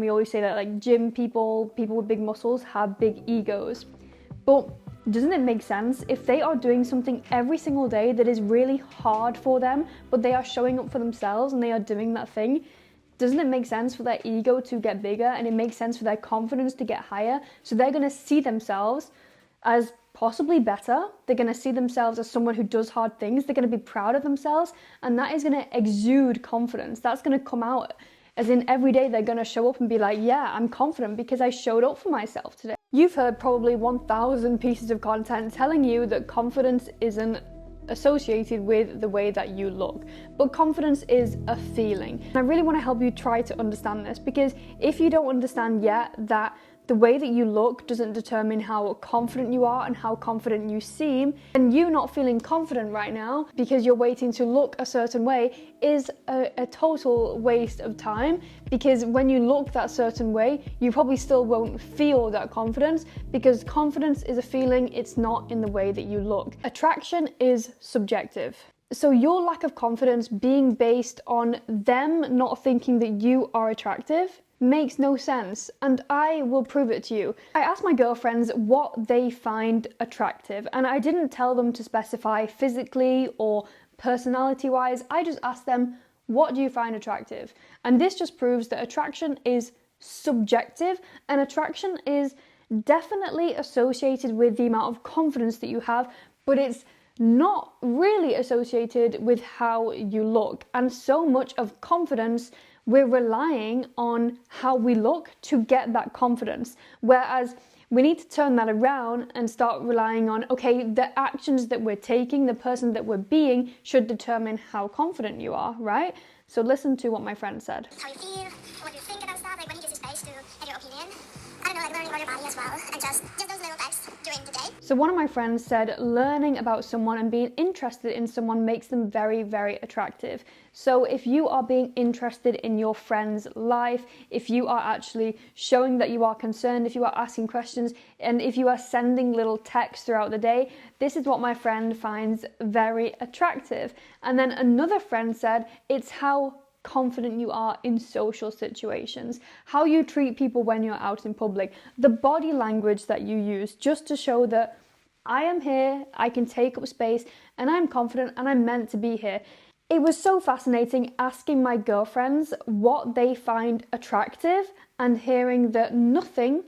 We always say that like gym people, people with big muscles have big egos. But doesn't it make sense if they are doing something every single day that is really hard for them, but they are showing up for themselves and they are doing that thing? Doesn't it make sense for their ego to get bigger, and it makes sense for their confidence to get higher? So they're going to see themselves as possibly better. They're going to see themselves as someone who does hard things. They're going to be proud of themselves, and that is going to exude confidence. That's going to come out as in every day they're going to show up and be like, yeah, I'm confident because I showed up for myself today. You've heard probably 1,000 pieces of content telling you that confidence isn't associated with the way that you look, but confidence is a feeling. And I really want to help you try to understand this, because if you don't understand yet that the way that you look doesn't determine how confident you are and how confident you seem, and you not feeling confident right now because you're waiting to look a certain way is a total waste of time, because when you look that certain way, you probably still won't feel that confidence, because confidence is a feeling, it's not in the way that you look. Attraction is subjective. So your lack of confidence being based on them not thinking that you are attractive makes no sense, and I will prove it to you. I asked my girlfriends what they find attractive, and I didn't tell them to specify physically or personality-wise. I just asked them, what do you find attractive? And this just proves that attraction is subjective, and attraction is definitely associated with the amount of confidence that you have, but it's not really associated with how you look. And so much of confidence, we're relying on how we look to get that confidence. Whereas we need to turn that around and start relying on, okay, the actions that we're taking, the person that we're being, should determine how confident you are, right? So listen to what my friend said. How you feel, what you think about stuff, like when you give space to have your opinion. I don't know, like learning about your body as well, and just those little facts during the day. So one of my friends said learning about someone and being interested in someone makes them very, very attractive. So if you are being interested in your friend's life, if you are actually showing that you are concerned, if you are asking questions, and if you are sending little texts throughout the day, this is what my friend finds very attractive. And then another friend said it's how confident you are in social situations, how you treat people when you're out in public, the body language that you use, just to show that I am here, I can take up space, and I'm confident and I'm meant to be here. It was so fascinating asking my girlfriends what they find attractive and hearing that nothing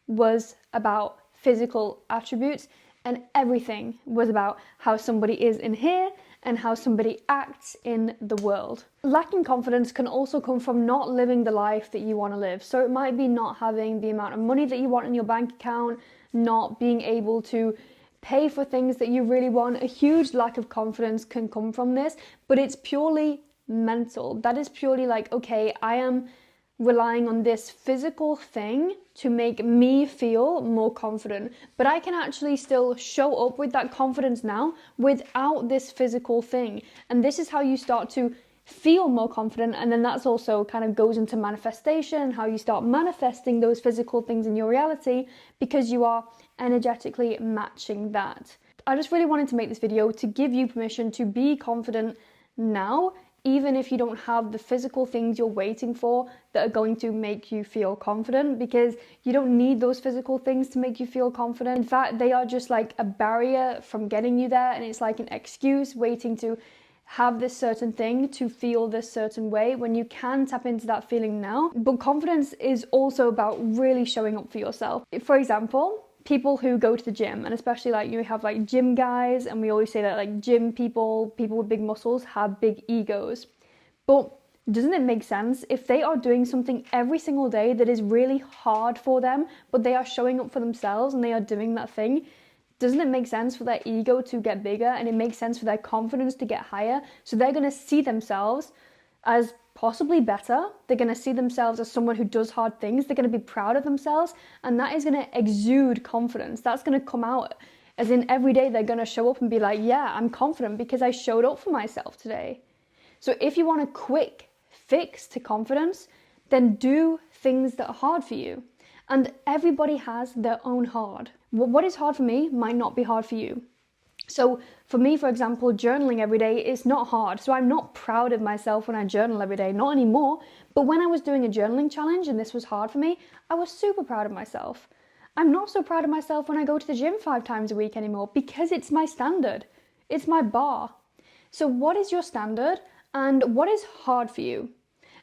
was about physical attributes and everything was about how somebody is in here and how somebody acts in the world. Lacking confidence can also come from not living the life that you want to live. So it might be not having the amount of money that you want in your bank account, not being able to pay for things that you really want. A huge lack of confidence can come from this, but it's purely mental. That is purely like, okay, I am relying on this physical thing to make me feel more confident, but I can actually still show up with that confidence now without this physical thing. And this is how you start to feel more confident, and then that's also kind of goes into manifestation, how you start manifesting those physical things in your reality, because you are energetically matching that. I just really wanted to make this video to give you permission to be confident now, even if you don't have the physical things you're waiting for that are going to make you feel confident, because you don't need those physical things to make you feel confident. In fact, they are just like a barrier from getting you there, and it's like an excuse waiting to have this certain thing to feel this certain way when you can tap into that feeling now. But confidence is also about really showing up for yourself. For example, people who go to the gym, and especially like you have like gym guys, and we always say that like gym people, people with big muscles have big egos. But doesn't it make sense if they are doing something every single day that is really hard for them, but they are showing up for themselves and they are doing that thing? Doesn't it make sense for their ego to get bigger, and it makes sense for their confidence to get higher? So they're going to see themselves as possibly better. They're going to see themselves as someone who does hard things. They're going to be proud of themselves, and that is going to exude confidence. That's going to come out as in every day they're going to show up and be like, yeah, I'm confident because I showed up for myself today. So if you want a quick fix to confidence, then do things that are hard for you. And everybody has their own hard. What is hard for me might not be hard for you. So for me, for example, journaling every day is not hard. So I'm not proud of myself when I journal every day, not anymore. But when I was doing a journaling challenge and this was hard for me, I was super proud of myself. I'm not so proud of myself when I go to the gym 5 times a week anymore because it's my standard. It's my bar. So what is your standard and what is hard for you?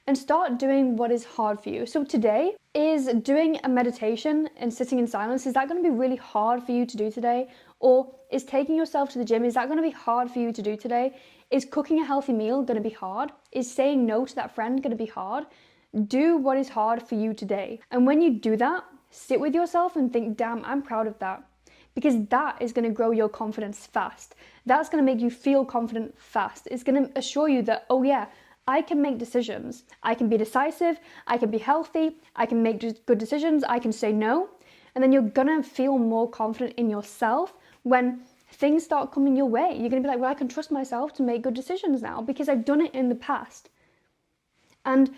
And start doing what is hard for you. So today is doing a meditation and sitting in silence. Is that going to be really hard for you to do today? Or is taking yourself to the gym, is that going to be hard for you to do today? Is cooking a healthy meal going to be hard? Is saying no to that friend going to be hard? Do what is hard for you today. And when you do that, sit with yourself and think, damn, I'm proud of that. Because that is going to grow your confidence fast. That's going to make you feel confident fast. It's going to assure you that, oh yeah, I can make decisions. I can be decisive. I can be healthy. I can make good decisions. I can say no. And then you're going to feel more confident in yourself when things start coming your way. You're going to be like, well, I can trust myself to make good decisions now because I've done it in the past. And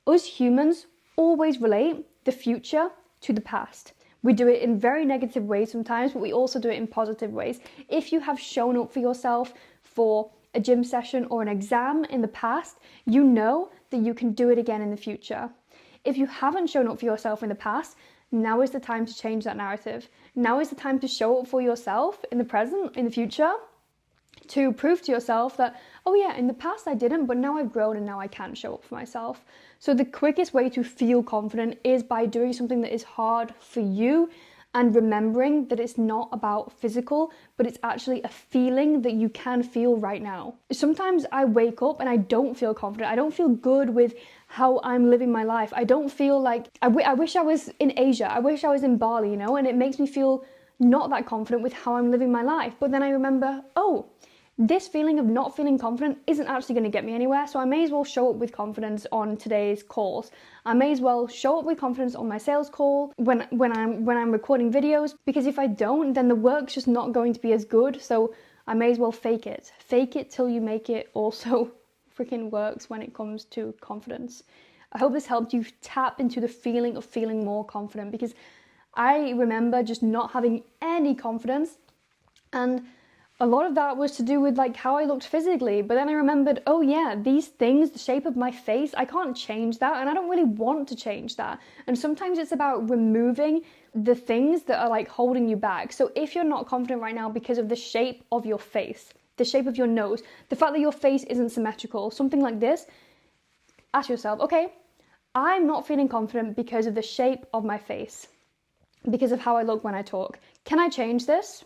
us humans always relate the future to the past. We do it in very negative ways sometimes, but we also do it in positive ways. If you have shown up for yourself for a gym session or an exam in the past, you know that you can do it again in the future. If you haven't shown up for yourself in the past, now is the time to change that narrative. Now is the time to show up for yourself in the present, in the future, to prove to yourself that, oh yeah, in the past I didn't, but now I've grown and now I can show up for myself. So the quickest way to feel confident is by doing something that is hard for you and remembering that it's not about physical, but it's actually a feeling that you can feel right now. Sometimes I wake up and I don't feel confident. I don't feel good with how I'm living my life. I don't feel like, I wish I was in Asia. I wish I was in Bali, you know, and it makes me feel not that confident with how I'm living my life. But then I remember, oh, this feeling of not feeling confident isn't actually going to get me anywhere, so I may as well show up with confidence on today's calls. I may as well show up with confidence on my sales call when I'm recording videos, because if I don't, then the work's just not going to be as good, so I may as well fake it. Fake it till you make it also freaking works when it comes to confidence. I hope this helped you tap into the feeling of feeling more confident, because I remember just not having any confidence, and a lot of that was to do with like how I looked physically. But then I remembered, oh yeah, these things, the shape of my face, I can't change that, and I don't really want to change that. And sometimes it's about removing the things that are like holding you back. So if you're not confident right now because of the shape of your face, the shape of your nose, the fact that your face isn't symmetrical, something like this, ask yourself, okay, I'm not feeling confident because of the shape of my face, because of how I look when I talk. Can I change this?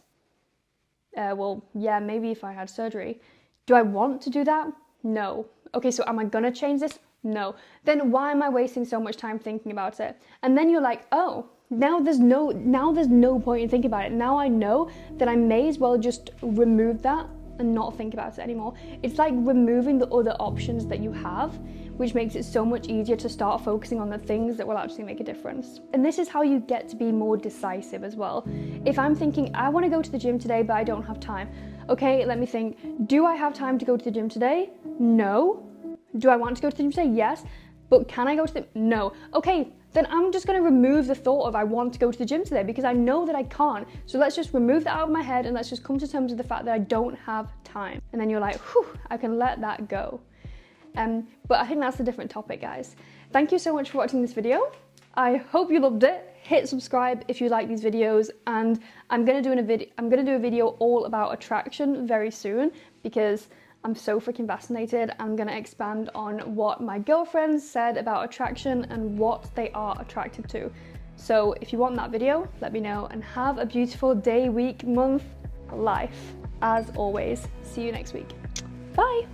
Well, yeah, maybe if I had surgery. Do I want to do that? No. Okay, so am I gonna change this? No. Then why am I wasting so much time thinking about it? And then you're like, oh, now there's no point in thinking about it. Now I know that I may as well just remove that and not think about it anymore. It's like removing the other options that you have, which makes it so much easier to start focusing on the things that will actually make a difference. And this is how you get to be more decisive as well. If I'm thinking, I want to go to the gym today, but I don't have time. Okay, let me think, do I have time to go to the gym today? No. Do I want to go to the gym today? Yes. But can I go to the, no. Okay, then I'm just gonna remove the thought of I want to go to the gym today because I know that I can't. So let's just remove that out of my head and let's just come to terms with the fact that I don't have time. And then you're like, whew, I can let that go. But I think that's a different topic, guys. Thank you so much for watching this video. I hope you loved it. Hit subscribe if you like these videos, and I'm gonna do a video all about attraction very soon because I'm so freaking fascinated. I'm gonna expand on what my girlfriends said about attraction and what they are attracted to. So if you want that video, let me know, and have a beautiful day, week, month, life. As always, see you next week. Bye.